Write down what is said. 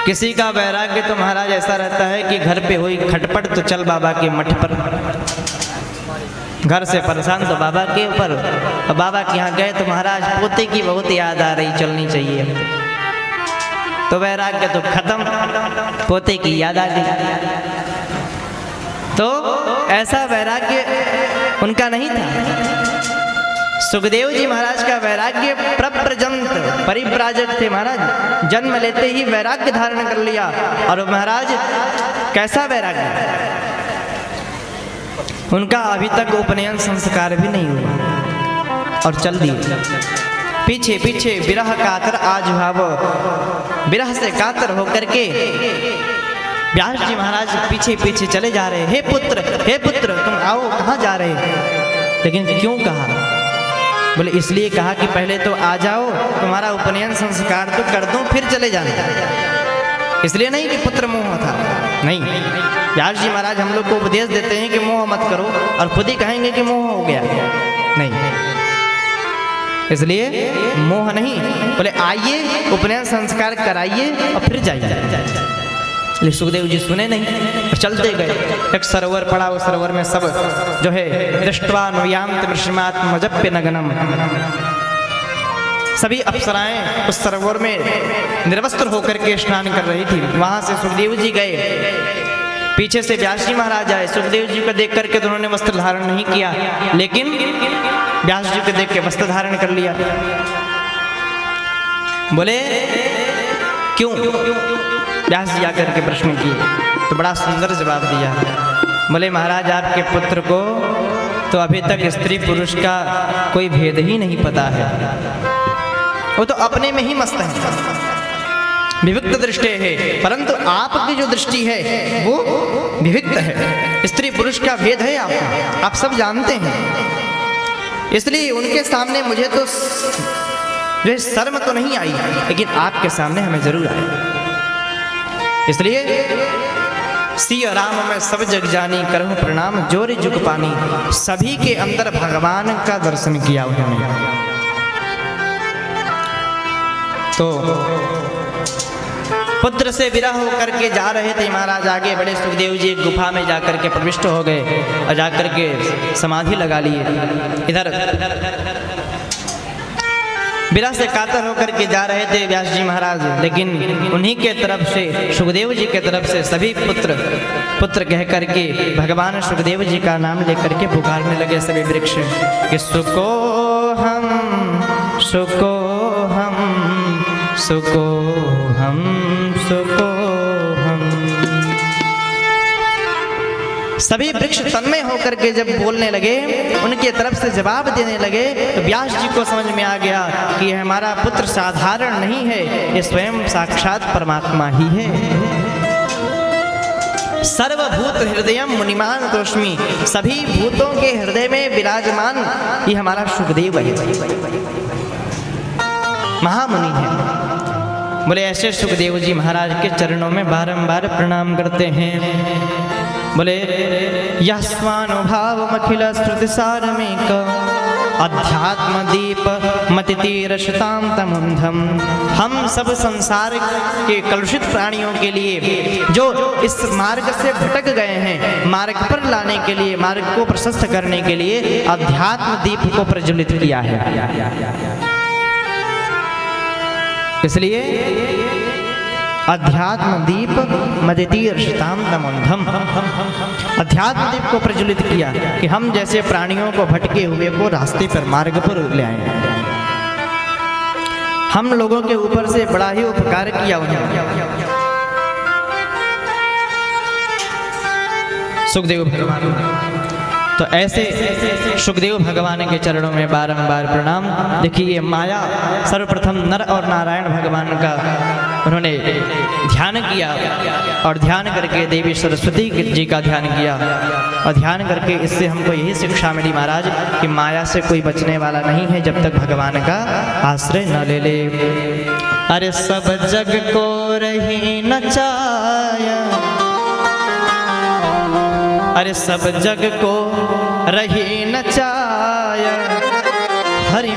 किसी का वैराग्य तो महाराज ऐसा रहता है कि घर पे हुई खटपट तो चल बाबा के मठ पर, घर से परेशान तो बाबा के ऊपर, और बाबा के यहाँ गए तो महाराज पोते की बहुत याद आ रही, चलनी चाहिए, तो वैराग्य तो खत्म, पोते की याद आ गई। तो ऐसा वैराग्य उनका नहीं था। सुखदेव जी महाराज का वैराग्य प्रप्रजंत परिव्राजक थे महाराज, जन्म लेते ही वैराग्य धारण कर लिया। और महाराज कैसा वैराग्य, उनका अभी तक उपनयन संस्कार भी नहीं हुआ और चल दिए पीछे पीछे विरह कातर आज भाव, विरह से कातर होकर के व्यास जी महाराज पीछे पीछे चले जा रहे, हे पुत्र तुम आओ, कहाँ जा रहे। लेकिन क्यों कहा, बोले इसलिए कहा कि पहले तो आ जाओ, तुम्हारा उपनयन संस्कार तो कर दूं फिर चले जाना। इसलिए नहीं कि पुत्र मोह था, नहीं। व्यास जी महाराज हम लोग को उपदेश देते हैं कि मोह मत करो, और खुद ही कहेंगे कि मोह हो गया, नहीं। इसलिए मोह नहीं, बोले आइए उपनयन संस्कार कराइए और फिर जाइए। सुखदेव जी सुने नहीं, चलते गए। एक सरोवर पड़ा, उस सरोवर में सब जो है दृष्ट्वा नुयान्त वृषमात्मजप्य नगनम, सभी अप्सराएं उस सरोवर में निर्वस्त्र होकर के स्नान कर रही थी। वहां से सुखदेव जी गए, पीछे से व्यास जी महाराज आए। सुखदेव जी को देख करके तो उन्होंने वस्त्र धारण नहीं किया, लेकिन व्यास जी को देख के वस्त्र धारण कर लिया। बोले क्यों, व्यास जी आकर के प्रश्न किए तो बड़ा सुंदर जवाब दिया। बोले महाराज आपके पुत्र को तो अभी तक स्त्री पुरुष का कोई भेद ही नहीं पता है, वो तो अपने में ही मस्त है, विविक्त दृष्टि है, परंतु आपकी जो दृष्टि है वो विविक्त है, स्त्री पुरुष का भेद है आपको, आप सब जानते हैं। इसलिए उनके सामने मुझे तो जो शर्म तो नहीं आई, लेकिन आपके सामने हमें जरूर आई। इसलिए सिया राम में सब जग जानी, करहूं प्रणाम जोरी जुग पानी। सभी के अंदर भगवान का दर्शन किया उन्होंने। तो पुत्र से विरह होकर के जा रहे थे महाराज, आगे बड़े सुखदेव जी एक गुफा में जाकर के प्रविष्ट हो गए और जाकर के समाधि लगा लिए। इधर विरह से कातर होकर के जा रहे थे व्यास जी महाराज, लेकिन उन्हीं के तरफ से, सुखदेव जी के तरफ से सभी पुत्र कह करके भगवान सुखदेव जी का नाम लेकर के पुकारने लगे सभी वृक्ष कि सुको हम सुको हम सुको हम सुको हम। सभी वृक्ष तन्मय होकर के जब बोलने लगे, उनके तरफ से जवाब देने लगे, तो व्यास जी को समझ में आ गया कि हमारा पुत्र साधारण नहीं है, ये स्वयं साक्षात परमात्मा ही है। सर्वभूत हृदयम मुनिमान तोष्मी, सभी भूतों के हृदय में विराजमान ये हमारा सुखदेव है, महामुनि है। बोले ऐसे सुखदेव जी महाराज के चरणों में बारंबार प्रणाम करते हैं। बोले यह स्वानुभाव अखिल श्रुति सारमेक, अध्यात्म दीप मतितीरशताम तमुंधम। हम सब संसार के कलुषित प्राणियों के लिए जो इस मार्ग से भटक गए हैं, मार्ग पर लाने के लिए, मार्ग को प्रशस्त करने के लिए अध्यात्म दीप को प्रज्वलित किया है। इसलिए अध्यात्म दीप मदितीर्षताम तमंधम, अध्यात्म दीप को प्रज्वलित किया कि हम जैसे प्राणियों को भटके हुए को रास्ते पर, मार्ग पर ले आए। हम लोगों के ऊपर से बड़ा ही उपकार किया उन्होंने। सुखदेव भगवान तो ऐसे सुखदेव भगवान के चरणों में बारंबार प्रणाम। देखिए माया, सर्वप्रथम नर और नारायण भगवान का उन्होंने ध्यान किया, और ध्यान करके देवी सरस्वती जी का ध्यान किया, और ध्यान करके इससे हमको यही शिक्षा मिली महाराज कि माया से कोई बचने वाला नहीं है जब तक भगवान का आश्रय न ले ले। अरे सब जग को रही नचाया, अरे सब जग को रही नचाया, हरि